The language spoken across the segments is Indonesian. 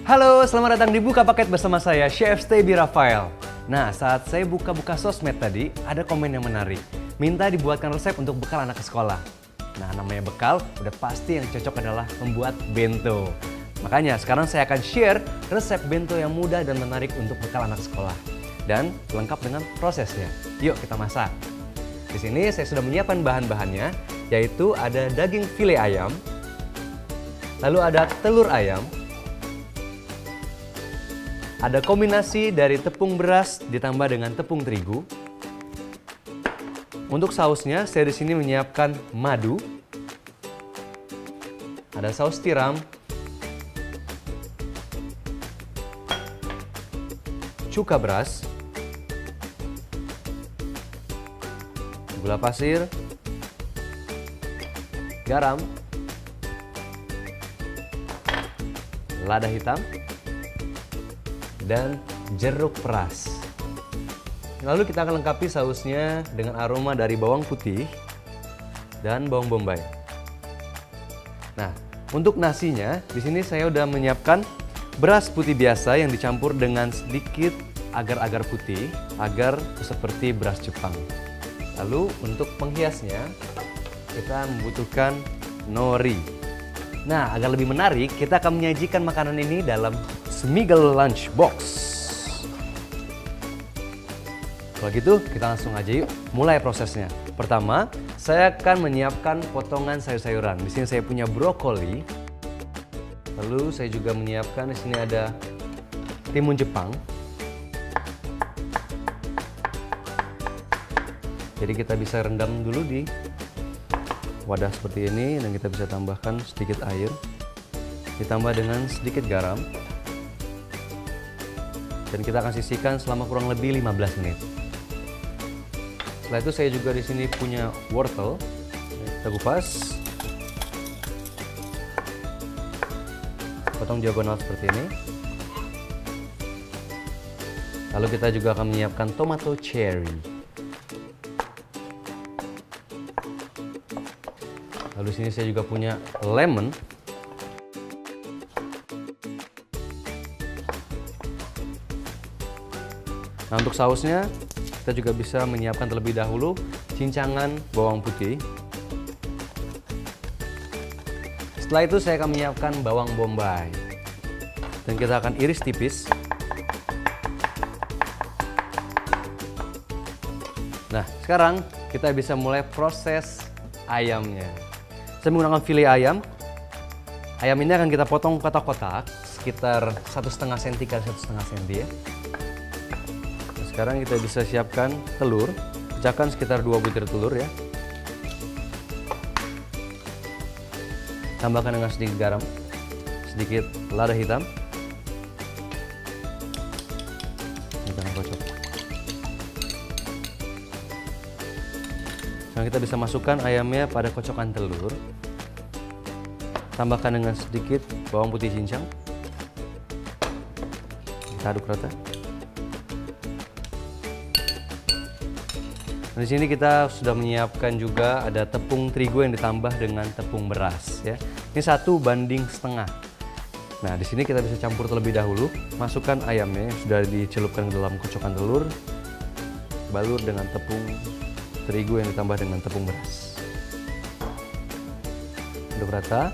Halo, selamat datang di Buka Paket bersama saya, Chef Stebi Rafael. Nah, saat saya buka-buka sosmed tadi, ada komen yang menarik. Minta dibuatkan resep untuk bekal anak ke sekolah. Nah, namanya bekal, udah pasti yang cocok adalah membuat bento. Makanya sekarang saya akan share resep bento yang mudah dan menarik untuk bekal anak sekolah. Dan lengkap dengan prosesnya. Yuk kita masak. Di sini saya sudah menyiapkan bahan-bahannya, yaitu ada daging file ayam, lalu ada telur ayam, ada kombinasi dari tepung beras ditambah dengan tepung terigu. Untuk sausnya, saya di sini menyiapkan madu, ada saus tiram, cuka beras, gula pasir, garam, lada hitam, dan jeruk peras. Lalu kita akan lengkapi sausnya dengan aroma dari bawang putih dan bawang bombay. Nah, untuk nasinya di sini saya udah menyiapkan beras putih biasa yang dicampur dengan sedikit agar-agar putih agar seperti beras Jepang. Lalu untuk penghiasnya kita membutuhkan nori. Nah, agar lebih menarik, kita akan menyajikan makanan ini dalam Smiggle Lunchbox. Kalau gitu, kita langsung aja yuk mulai prosesnya. Pertama, saya akan menyiapkan potongan sayur-sayuran. Di sini saya punya brokoli. Lalu saya juga menyiapkan di sini ada timun Jepang. Jadi kita bisa rendam dulu di wadah seperti ini dan kita bisa tambahkan sedikit air. Ditambah dengan sedikit garam. Dan kita akan sisihkan selama kurang lebih 15 menit. Setelah itu saya juga di sini punya wortel. Kita kupas. Potong diagonal seperti ini. Lalu kita juga akan menyiapkan tomato cherry. Lalu di sini saya juga punya lemon. Nah, untuk sausnya kita juga bisa menyiapkan terlebih dahulu cincangan bawang putih. Setelah itu saya akan menyiapkan bawang bombay. Dan kita akan iris tipis. Nah, sekarang kita bisa mulai proses ayamnya. Saya menggunakan file ayam. Ayam ini akan kita potong kotak-kotak sekitar 1,5 cm x 1,5 cm ya. Sekarang kita bisa siapkan telur, pecahkan sekitar 2 butir telur ya. Tambahkan dengan sedikit garam, sedikit lada hitam. Jangan kocok. Sekarang kita bisa masukkan ayamnya pada kocokan telur. Tambahkan dengan sedikit bawang putih cincang. Kita aduk rata. Di sini kita sudah menyiapkan juga ada tepung terigu yang ditambah dengan tepung beras ya. Ini 1:1. Nah, di sini kita bisa campur terlebih dahulu. Masukkan ayamnya yang sudah dicelupkan ke dalam kocokan telur. Balur dengan tepung terigu yang ditambah dengan tepung beras. Aduk rata.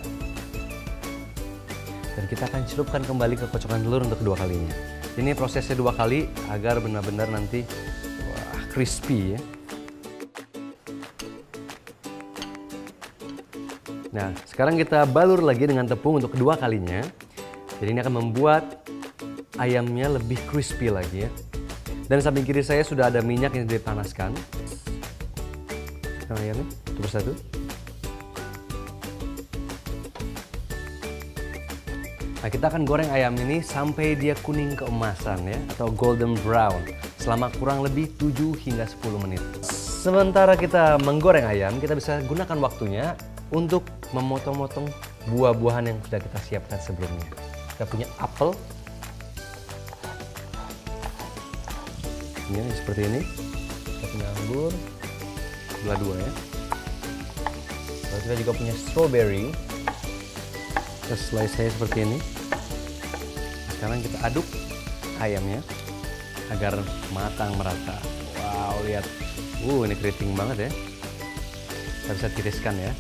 Dan kita akan celupkan kembali ke kocokan telur untuk kedua kalinya. Ini prosesnya 2 kali agar benar-benar nanti crispy ya. Nah, sekarang kita balur lagi dengan tepung untuk kedua kalinya. Jadi ini akan membuat ayamnya lebih crispy lagi ya. Dan samping kiri saya sudah ada minyak yang dipanaskan. Sekarang ayamnya satu persatu. Nah, kita akan goreng ayam ini sampai dia kuning keemasan ya, atau golden brown selama kurang lebih 7 hingga 10 menit. Sementara kita menggoreng ayam, kita bisa gunakan waktunya untuk memotong-motong buah-buahan yang sudah kita siapkan sebelumnya. Kita punya apel. Ini seperti ini. Kita punya anggur. Belah 2 ya. Lalu kita juga punya strawberry. Kita slice saya seperti ini. Sekarang kita aduk ayamnya agar matang merata. Wow, lihat. Ini keriting banget ya. Kita bisa tiriskan ya.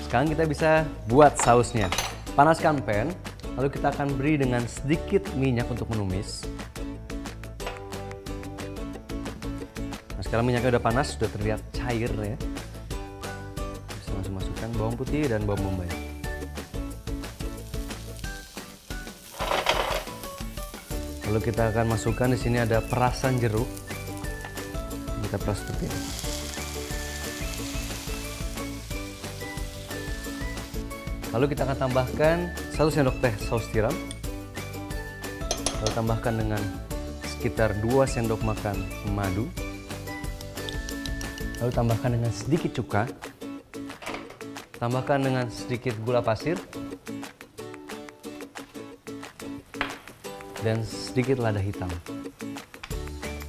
Sekarang kita bisa buat sausnya. Panaskan pan, lalu kita akan beri dengan sedikit minyak untuk menumis. Nah, sekarang minyaknya udah panas, sudah terlihat cair ya. Bisa langsung masukkan bawang putih dan bawang bombay. Lalu kita akan masukkan di sini ada perasan jeruk. Kita peras seperti ini. Lalu kita akan tambahkan 1 sendok teh saus tiram. Lalu tambahkan dengan sekitar 2 sendok makan madu. Lalu tambahkan dengan sedikit cuka. Tambahkan dengan sedikit gula pasir. Dan sedikit lada hitam.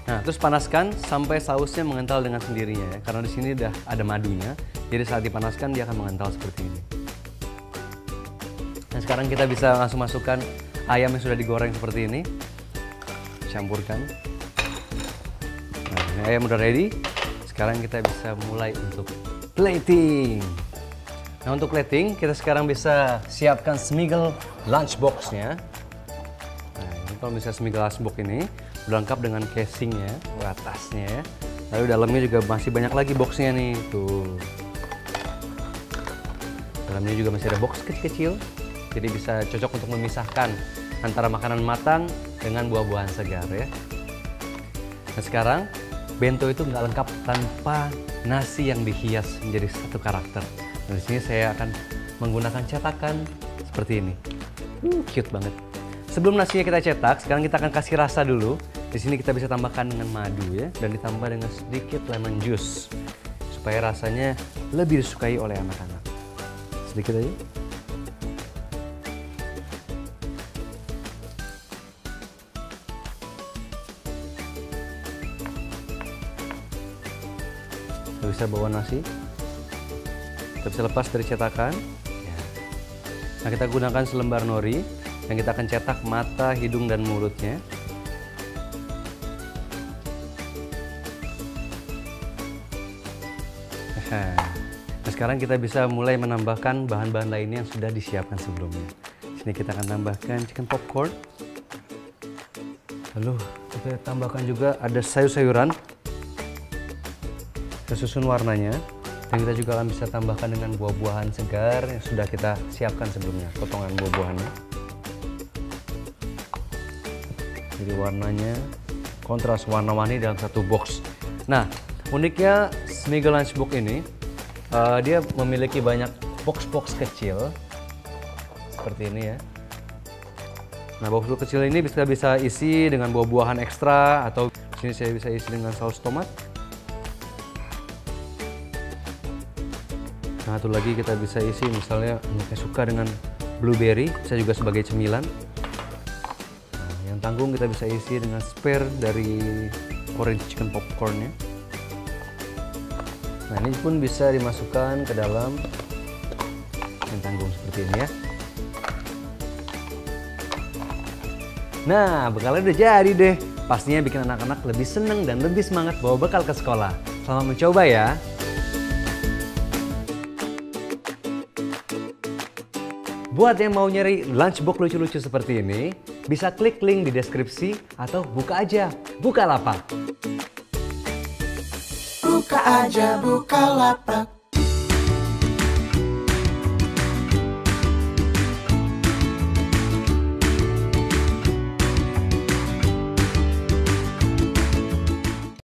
Nah, terus panaskan sampai sausnya mengental dengan sendirinya ya. Karena di sini udah ada madunya, jadi saat dipanaskan dia akan mengental seperti ini. Nah, sekarang kita bisa langsung masukkan ayam yang sudah digoreng seperti ini. Campurkan. Nah, ini ayam udah ready. Sekarang kita bisa mulai untuk plating. Nah, untuk plating kita sekarang bisa siapkan Smiggle lunchbox-nya. Kalau misalnya Smiggle lunchbox ini udah lengkap dengan casingnya, atasnya ya. Lalu dalamnya juga masih banyak lagi boxnya nih, tuh. Dalamnya juga masih ada box kecil-kecil, jadi bisa cocok untuk memisahkan antara makanan matang dengan buah-buahan segar ya. Nah, sekarang bento itu nggak lengkap tanpa nasi yang dihias menjadi satu karakter. Nah, di sini saya akan menggunakan cetakan seperti ini. Cute banget. Sebelum nasinya kita cetak, sekarang kita akan kasih rasa dulu. Di sini kita bisa tambahkan dengan madu ya, dan ditambah dengan sedikit lemon juice supaya rasanya lebih disukai oleh anak-anak. Sedikit aja. Kita bisa bawa nasi. Kita bisa lepas dari cetakan. Nah, kita gunakan selembar nori. Dan kita akan cetak mata, hidung, dan mulutnya. Nah, sekarang kita bisa mulai menambahkan bahan-bahan lainnya yang sudah disiapkan sebelumnya. Di sini kita akan tambahkan chicken popcorn. Lalu kita tambahkan juga ada sayur-sayuran. Kita susun warnanya. Dan kita juga akan bisa tambahkan dengan buah-buahan segar yang sudah kita siapkan sebelumnya, potongan buah-buahannya. Jadi warnanya kontras warna-warni dalam satu box. Nah, uniknya Smiggle lunchbox ini dia memiliki banyak box-box kecil seperti ini ya. Nah, box kecil ini bisa isi dengan buah-buahan ekstra, atau di sini saya bisa isi dengan saus tomat. Nah, satu lagi kita bisa isi misalnya anaknya suka dengan blueberry, bisa juga sebagai cemilan. Tanggung kita bisa isi dengan spare dari orange chicken popcornnya. Nah, ini pun bisa dimasukkan ke dalam yang tanggung seperti ini ya. Nah, bekalnya udah jadi deh. Pastinya bikin anak-anak lebih seneng dan lebih semangat bawa bekal ke sekolah. Selamat mencoba ya. Buat yang mau nyari lunchbox lucu-lucu seperti ini, bisa klik link di deskripsi atau buka aja Bukalapak. Buka aja Bukalapak.